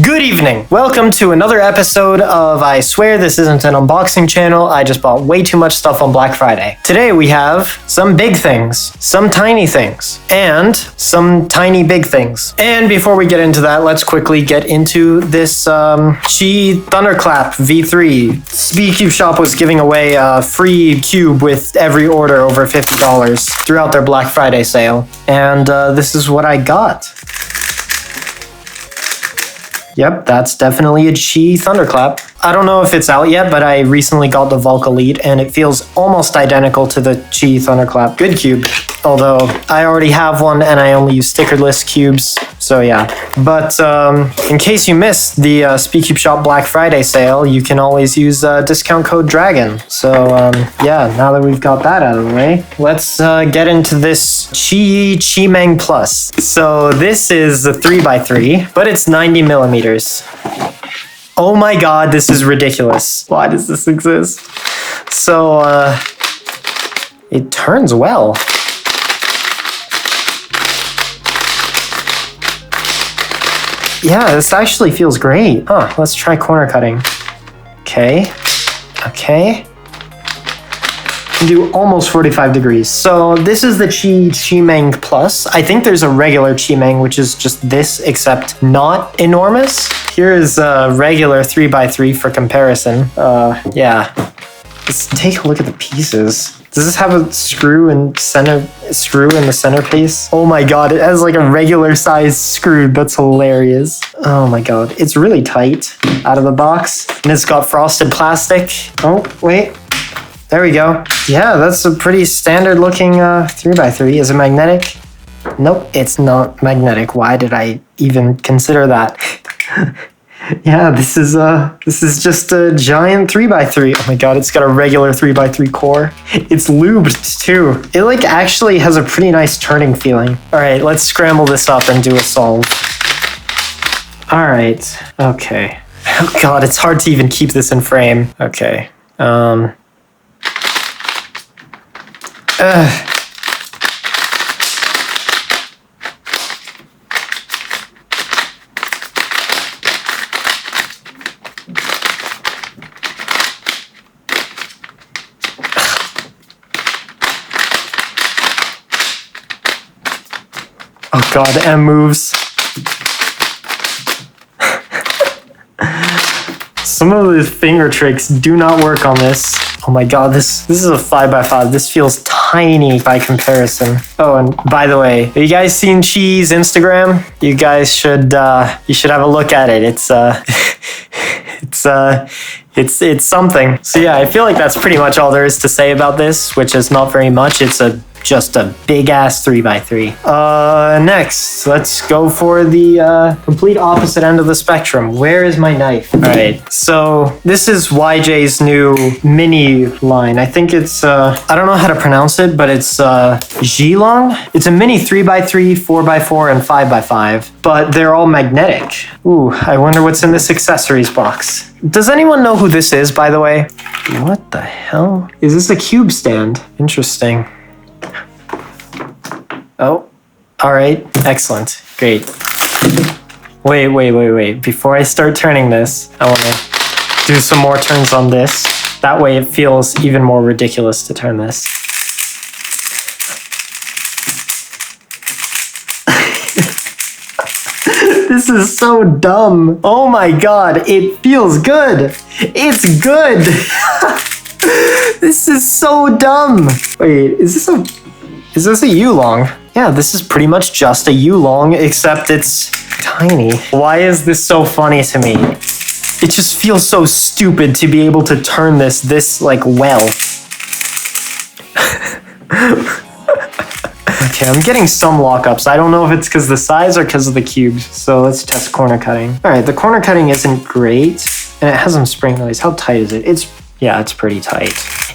Good evening. Welcome to another episode of I Swear This Isn't an Unboxing Channel. I just bought way too much stuff on Black Friday. Today we have some big things, some tiny things, and some tiny big things. And before we get into that, let's quickly get into this QiYi Thunderclap V3. SpeedCube Shop was giving away a free cube with every order over $50 throughout their Black Friday sale. And this is what I got. Yep, that's definitely a QiYi Thunderclap. I don't know if it's out yet, but I recently got the Vulca Elite, and it feels almost identical to the QiYi Thunderclap Good Cube. Although, I already have one, and I only use stickerless cubes, so yeah. But in case you missed the SpeedCube Shop Black Friday sale, you can always use discount code DRAGON. So yeah, now that we've got that out of the way, let's get into this QiMeng Plus. So this is a 3x3, but it's 90 millimeters. Oh my god, this is ridiculous. Why does this exist? So, it turns well. Yeah, this actually feels great. Huh, let's try corner cutting. Okay. Do almost 45 degrees. So this is the QiMeng Plus. I think there's a regular QiMeng, which is just this, except not enormous. Here is a regular 3x3 for comparison. Yeah. Let's take a look at the pieces. Does this have a screw in the centerpiece? Oh my god, it has like a regular size screw. That's hilarious. Oh my god, it's really tight out of the box. And it's got frosted plastic. Oh, wait. There we go. Yeah, that's a pretty standard looking 3x3. Is it magnetic? Nope, it's not magnetic. Why did I even consider that? Yeah, this is just a giant 3x3. Oh my god, it's got a regular 3x3 core. It's lubed too. It like actually has a pretty nice turning feeling. All right, let's scramble this up and do a solve. All right, okay. Oh god, it's hard to even keep this in frame. Okay. Oh god, M moves. Some of the finger tricks do not work on this. Oh my god, this is a 5x5. This feels tiny by comparison. Oh, and by the way, have you guys seen QiYi's Instagram? You guys should have a look at it. It's something. So yeah, I feel like that's pretty much all there is to say about this, which is not very much. It's just a big ass 3x3. Next, let's go for the complete opposite end of the spectrum. Where is my knife? All right, so this is YJ's new mini line. I think it's, I don't know how to pronounce it, but it's ZhiLong. It's a mini 3x3, 4x4, and 5x5, but they're all magnetic. Ooh, I wonder what's in this accessories box. Does anyone know who this is, by the way? What the hell? Is this a cube stand? Interesting. Oh, all right, excellent, great. Wait. Before I start turning this, I want to do some more turns on this. That way it feels even more ridiculous to turn this. This is so dumb. Oh my god, it feels good. It's good. This is so dumb. Wait, is this a ZhiLong? Yeah, this is pretty much just a ZhiLong, except it's tiny. Why is this so funny to me? It just feels so stupid to be able to turn this like well. Okay, I'm getting some lockups. I don't know if it's because of the size or because of the cubes. So let's test corner cutting. All right, the corner cutting isn't great, and it has some spring noise. How tight is it? Yeah, it's pretty tight.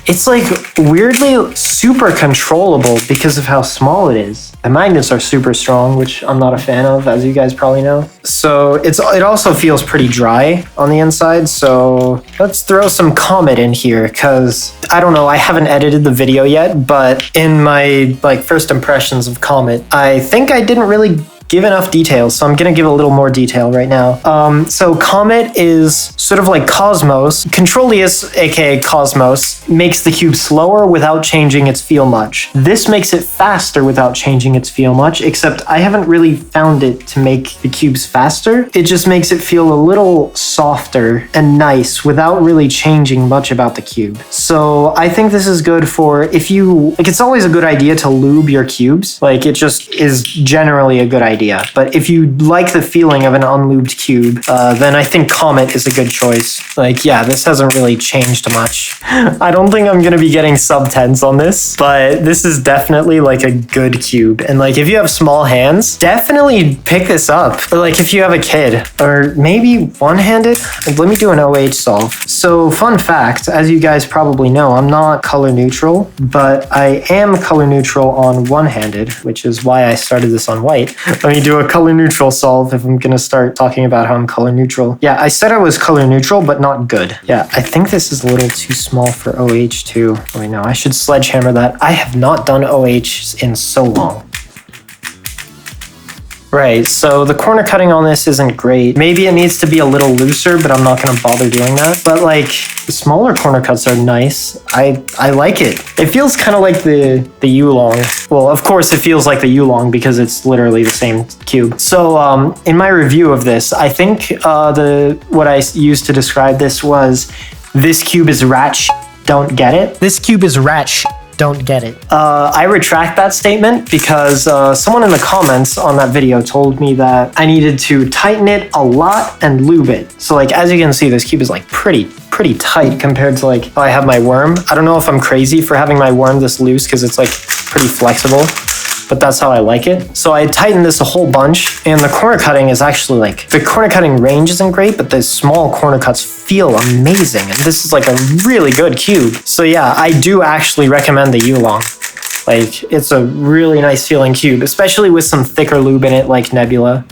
It's like weirdly super controllable because of how small it is. The magnets are super strong, which I'm not a fan of, as you guys probably know. So it also feels pretty dry on the inside. So let's throw some Comet in here, because I don't know, I haven't edited the video yet, but in my first impressions of Comet, I think I didn't really give enough details, so I'm gonna give a little more detail right now. So Comet is sort of like Cosmos. Controlius, aka Cosmos, makes the cube slower without changing its feel much. This makes it faster without changing its feel much, except I haven't really found it to make the cubes faster. It just makes it feel a little softer and nice without really changing much about the cube. So I think this is good for if you, like, it's always a good idea to lube your cubes. Like, it just is generally a good idea. But if you like the feeling of an unlubed cube, then I think Comet is a good choice. Like, yeah, this hasn't really changed much. I don't think I'm gonna be getting sub-10s on this, but this is definitely like a good cube. And like, if you have small hands, definitely pick this up. But like, if you have a kid, or maybe one-handed, let me do an OH solve. So fun fact, as you guys probably know, I'm not color neutral, but I am color neutral on one-handed, which is why I started this on white. Let me do a color neutral solve if I'm gonna start talking about how I'm color neutral. Yeah, I said I was color neutral, but not good. Yeah, I think this is a little too small for OH too. Oh, wait, no, I should sledgehammer that. I have not done OH in so long. Right, so the corner cutting on this isn't great. Maybe it needs to be a little looser, but I'm not gonna bother doing that. But like, the smaller corner cuts are nice. I like it. It feels kind of like the ZhiLong. Well, of course it feels like the ZhiLong because it's literally the same cube. So in my review of this, I think what I used to describe this was, this cube is rat shit, don't get it. This cube is rat shit, don't get it. I retract that statement because someone in the comments on that video told me that I needed to tighten it a lot and lube it. So like, as you can see, this cube is like pretty tight compared to like how I have my worm. I don't know if I'm crazy for having my worm this loose because it's like pretty flexible, but that's how I like it. So I tightened this a whole bunch, and the corner cutting is actually like, the corner cutting range isn't great, but the small corner cuts feel amazing. And this is like a really good cube. So yeah, I do actually recommend the ZhiLong. Like, it's a really nice feeling cube, especially with some thicker lube in it like Nebula.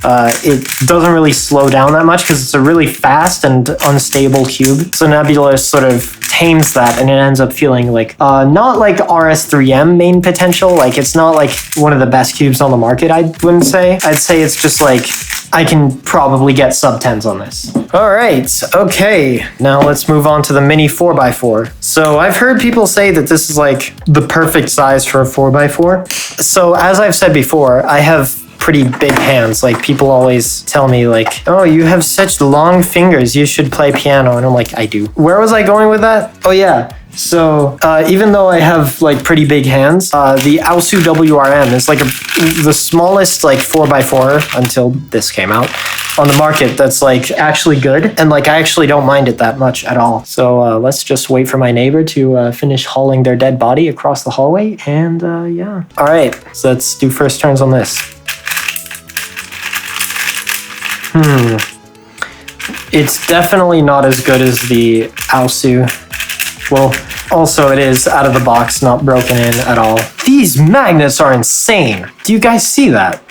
It doesn't really slow down that much because it's a really fast and unstable cube. So Nebula sort of tames that, and it ends up feeling like, not like RS3M main potential. Like, it's not like one of the best cubes on the market, I wouldn't say. I'd say it's just like, I can probably get sub-10s on this. All right, okay. Now let's move on to the Mini 4x4. So I've heard people say that this is like the perfect size for a 4x4. So as I've said before, I have pretty big hands. Like, people always tell me like, oh, you have such long fingers, you should play piano. And I'm like, I do. Where was I going with that? Oh yeah. So even though I have like pretty big hands, the ZhiSu WRM is like the smallest like 4x4 until this came out on the market that's like actually good, and like I actually don't mind it that much at all. So let's just wait for my neighbor to finish hauling their dead body across the hallway, and yeah. All right, so let's do first turns on this. It's definitely not as good as the ZhiSu. Well, also it is out of the box, not broken in at all. These magnets are insane. Do you guys see that?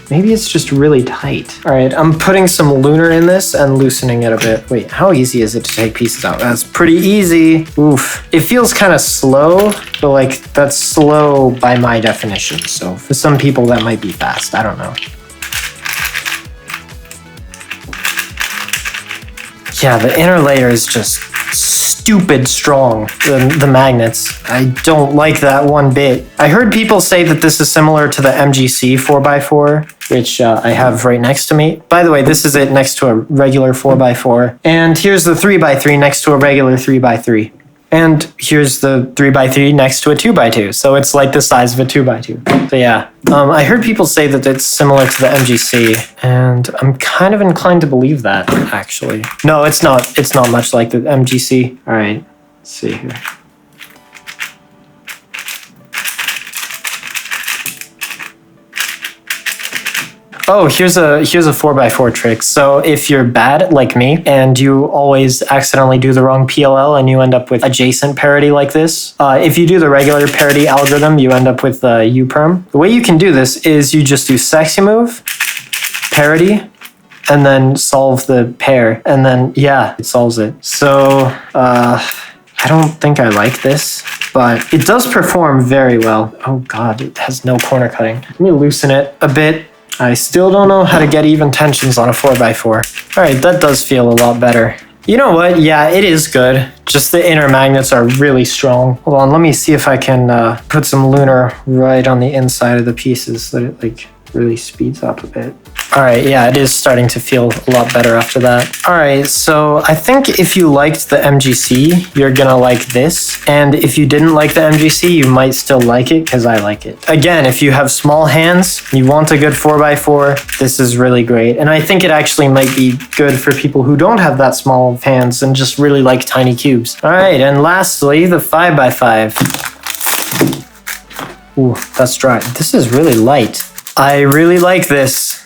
Maybe it's just really tight. All right, I'm putting some lunar in this and loosening it a bit. Wait, how easy is it to take pieces out? That's pretty easy. Oof. It feels kind of slow, but like that's slow by my definition. So for some people that might be fast, I don't know. Yeah, the inner layer is just stupid strong, the magnets. I don't like that one bit. I heard people say that this is similar to the MGC 4x4, which I have right next to me. By the way, this is it next to a regular 4x4. And here's the 3x3 next to a regular 3x3. And here's the 3x3 next to a 2x2. So it's like the size of a 2x2. So yeah, I heard people say that it's similar to the MGC, and I'm kind of inclined to believe that, actually. No, it's not. It's not much like the MGC. All right, let's see here. Oh, here's a 4x4 trick. So if you're bad like me and you always accidentally do the wrong PLL and you end up with adjacent parity like this, if you do the regular parity algorithm, you end up with U-perm. The way you can do this is you just do sexy move, parity, and then solve the pair. And then, yeah, it solves it. So I don't think I like this. but it does perform very well. Oh God, it has no corner cutting. Let me loosen it a bit. I still don't know how to get even tensions on a 4x4. All right, that does feel a lot better. You know what? Yeah, it is good. Just the inner magnets are really strong. Hold on, let me see if I can put some lunar right on the inside of the pieces so that it like really speeds up a bit. All right, yeah, it is starting to feel a lot better after that. All right, so I think if you liked the MGC, you're gonna like this. And if you didn't like the MGC, you might still like it because I like it. Again, if you have small hands, you want a good 4x4, this is really great. And I think it actually might be good for people who don't have that small of hands and just really like tiny cubes. All right, and lastly, the 5x5. Ooh, that's dry. This is really light. I really like this.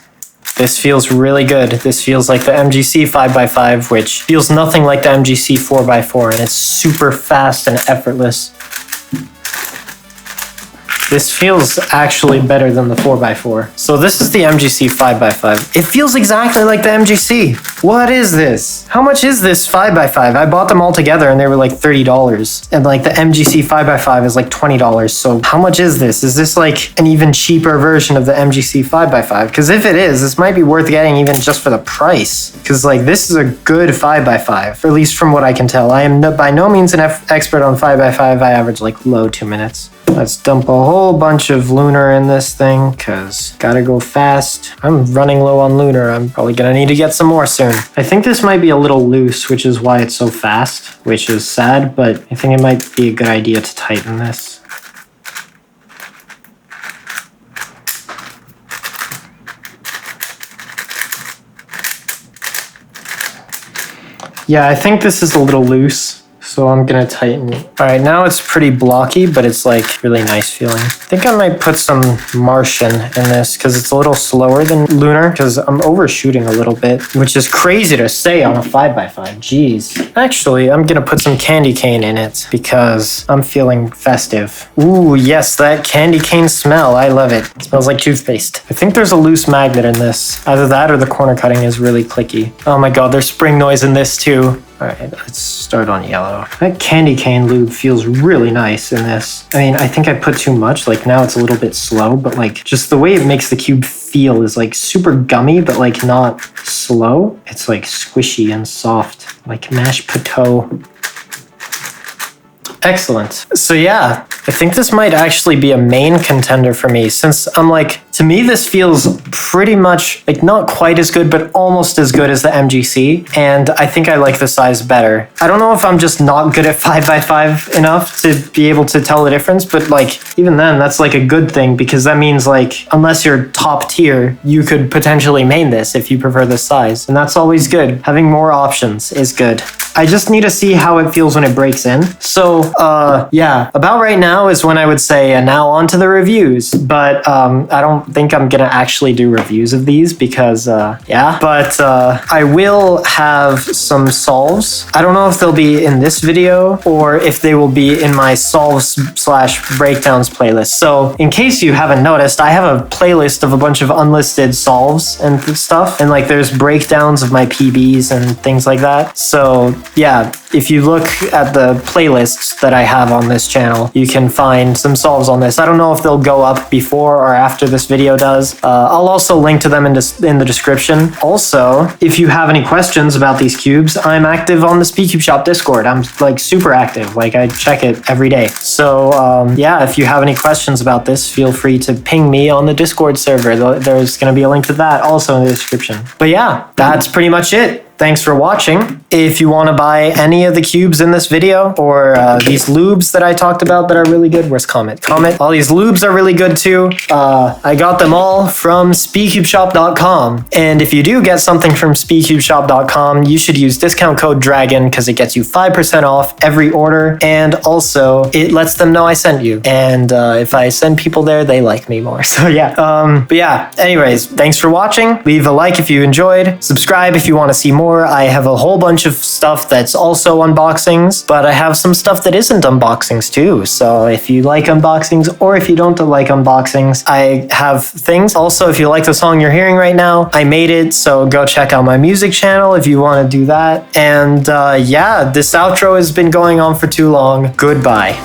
This feels really good. This feels like the MGC 5x5, which feels nothing like the MGC 4x4, and it's super fast and effortless. This feels actually better than the 4x4. So this is the MGC 5x5. It feels exactly like the MGC. What is this? How much is this 5x5? I bought them all together and they were like $30. And like the MGC 5x5 is like $20. So how much is this? Is this like an even cheaper version of the MGC 5x5? Because if it is, this might be worth getting even just for the price. Because like this is a good 5x5, or at least from what I can tell. I am by no means an expert on 5x5. I average like low 2 minutes. Let's dump a whole bunch of lunar in this thing, because gotta go fast. I'm running low on lunar. I'm probably gonna need to get some more soon. I think this might be a little loose, which is why it's so fast, which is sad, but I think it might be a good idea to tighten this. Yeah, I think this is a little loose. So I'm gonna tighten it. All right, now it's pretty blocky, but it's like really nice feeling. I think I might put some Martian in this because it's a little slower than lunar because I'm overshooting a little bit, which is crazy to say on a 5x5, jeez. Actually, I'm gonna put some candy cane in it because I'm feeling festive. Ooh, yes, that candy cane smell, I love it. It smells like toothpaste. I think there's a loose magnet in this. Either that or the corner cutting is really clicky. Oh my God, there's spring noise in this too. All right, let's start on yellow. That candy cane lube feels really nice in this. I mean, I think I put too much. Like now it's a little bit slow, but like just the way it makes the cube feel is like super gummy, but like not slow. It's like squishy and soft, like mashed potato. Excellent. So yeah, I think this might actually be a main contender for me since I'm like, to me, this feels pretty much like not quite as good, but almost as good as the MGC. And I think I like the size better. I don't know if I'm just not good at 5x5 enough to be able to tell the difference, but like even then that's like a good thing because that means like, unless you're top tier, you could potentially main this if you prefer this size. And that's always good. Having more options is good. I just need to see how it feels when it breaks in. So yeah, about right now is when I would say, and now on to the reviews. But I don't think I'm gonna actually do reviews of these because yeah, but I will have some solves. I don't know if they'll be in this video or if they will be in my solves/breakdowns playlist. So in case you haven't noticed, I have a playlist of a bunch of unlisted solves and stuff, and like there's breakdowns of my PBs and things like that. So yeah, if you look at the playlists that I have on this channel, you can find some solves on this. I don't know if they'll go up before or after this video does. I'll also link to them in the description. Also, if you have any questions about these cubes, I'm active on the SpeedCube Shop Discord. I'm like super active. Like I check it every day. So yeah, if you have any questions about this, feel free to ping me on the Discord server. There's going to be a link to that also in the description. But yeah, that's pretty much it. Thanks for watching. If you want to buy any of the cubes in this video or these lubes that I talked about that are really good, where's Comet? Comet, all these lubes are really good too. I got them all from SpeedCubeShop.com. And if you do get something from SpeedCubeShop.com, you should use discount code DRAGON because it gets you 5% off every order. And also it lets them know I sent you. And if I send people there, they like me more. So yeah, but yeah, anyways, thanks for watching. Leave a like if you enjoyed. Subscribe if you want to see more. I have a whole bunch of stuff that's also unboxings, but I have some stuff that isn't unboxings too. So if you like unboxings or if you don't like unboxings, I have things. Also, if you like the song you're hearing right now, I made it, so go check out my music channel if you want to do that. And yeah, this outro has been going on for too long. Goodbye.